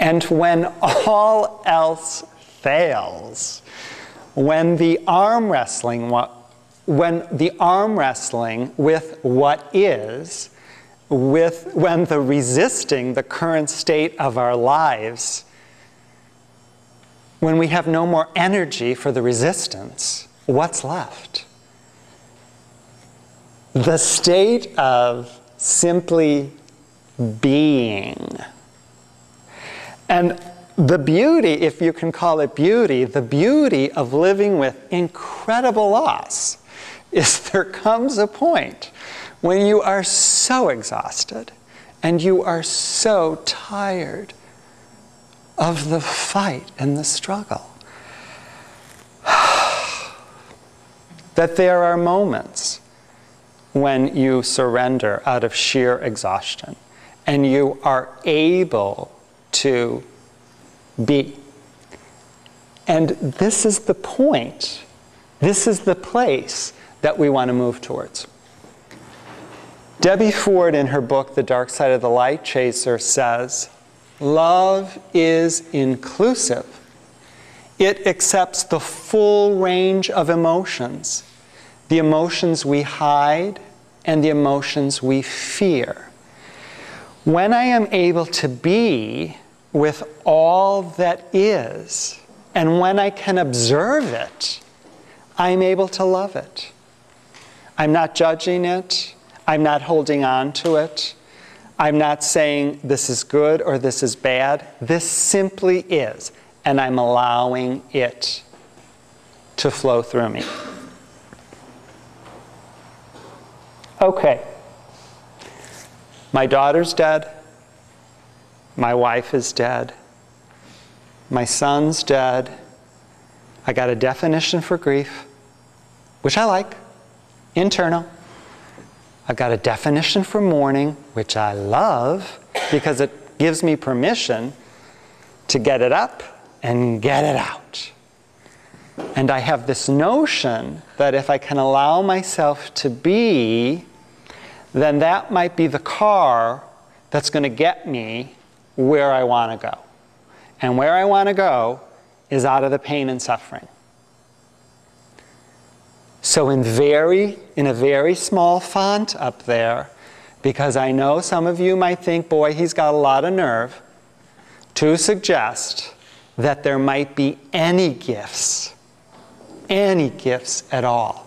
And when all else fails, when the arm wrestling with what is, when the resisting the current state of our lives, when we have no more energy for the resistance, what's left? The state of simply being. And the beauty, if you can call it beauty, the beauty of living with incredible loss is there comes a point when you are so exhausted and you are so tired of the fight and the struggle that there are moments when you surrender out of sheer exhaustion and you are able to be. And this is the point. This is the place that we want to move towards. Debbie Ford, in her book, The Dark Side of the Light Chaser, says, love is inclusive. It accepts the full range of emotions, the emotions we hide and the emotions we fear. When I am able to be with all that is, and when I can observe it, I'm able to love it. I'm not judging it. I'm not holding on to it. I'm not saying this is good or this is bad. This simply is, and I'm allowing it to flow through me. Okay. My daughter's dead. My wife is dead. My son's dead. I got a definition for grief, which I like, internal. I've got a definition for mourning, which I love, because it gives me permission to get it up and get it out. And I have this notion that if I can allow myself to be, then that might be the car that's going to get me where I want to go. And where I want to go is out of the pain and suffering. So in a very small font up there, because I know some of you might think, boy, he's got a lot of nerve, to suggest that there might be any gifts at all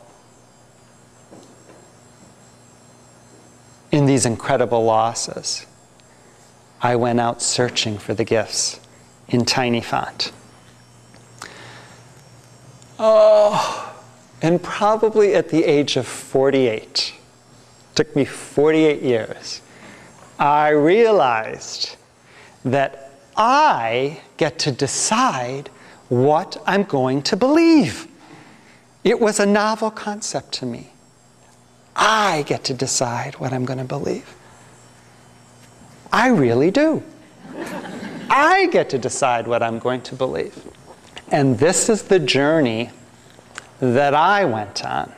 in these incredible losses. I went out searching for the gifts in tiny font. Oh, and probably at the age of 48, took me 48 years, I realized that I get to decide what I'm going to believe. It was a novel concept to me. I get to decide what I'm going to believe. I really do. I get to decide what I'm going to believe. And this is the journey that I went on.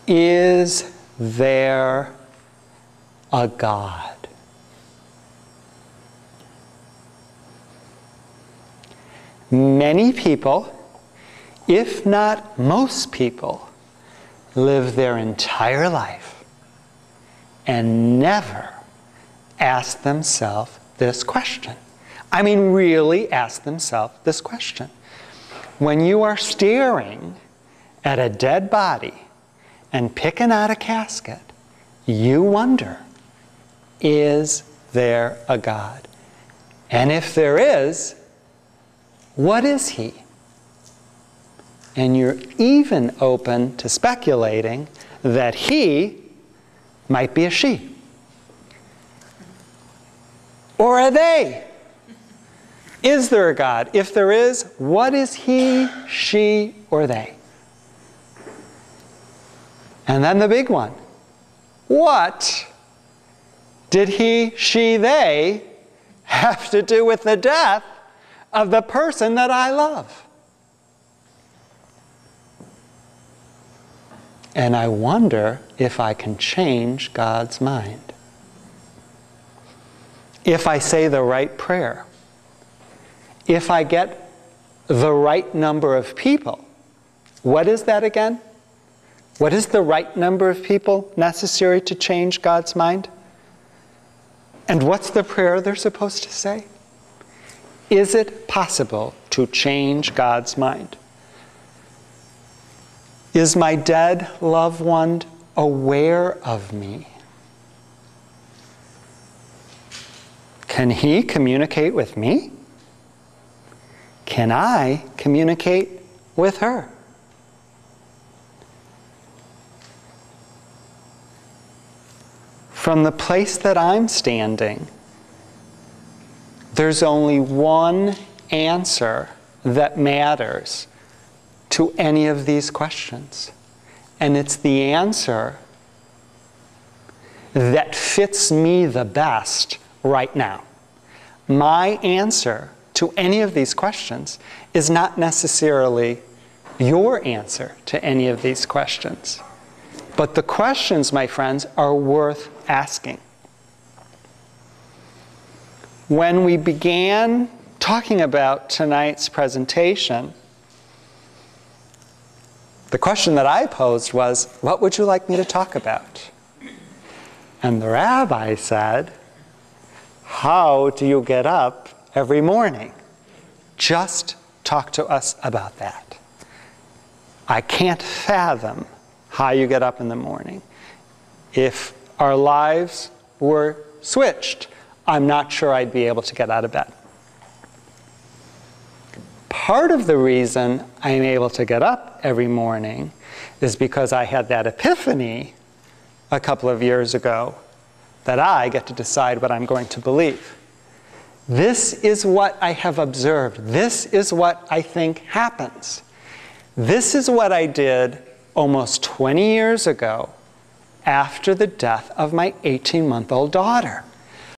Is there a God? Many people, if not most people, live their entire life and never ask themselves this question. I mean, really ask themselves this question. When you are staring at a dead body and picking out a casket, you wonder, is there a God? And if there is, what is he? And you're even open to speculating that he might be a she. Or are they? Is there a God? If there is, what is he, she, or they? And then the big one. What did he, she, they have to do with the death of the person that I love? And I wonder if I can change God's mind. if I say the right prayer, if I get the right number of people. What is that again? What is the right number of people necessary to change God's mind? And what's the prayer they're supposed to say? Is it possible to change God's mind? Is my dead loved one aware of me? Can he communicate with me? Can I communicate with her? From the place that I'm standing, there's only one answer that matters to any of these questions. And it's the answer that fits me the best right now. My answer to any of these questions is not necessarily your answer to any of these questions. But the questions, my friends, are worth asking. When we began talking about tonight's presentation, the question that I posed was, what would you like me to talk about? And the rabbi said, how do you get up every morning? Just talk to us about that. I can't fathom how you get up in the morning. If our lives were switched, I'm not sure I'd be able to get out of bed. Part of the reason I'm able to get up every morning is because I had that epiphany a couple of years ago that I get to decide what I'm going to believe. This is what I have observed. This is what I think happens. This is what I did almost 20 years ago after the death of my 18-month-old daughter.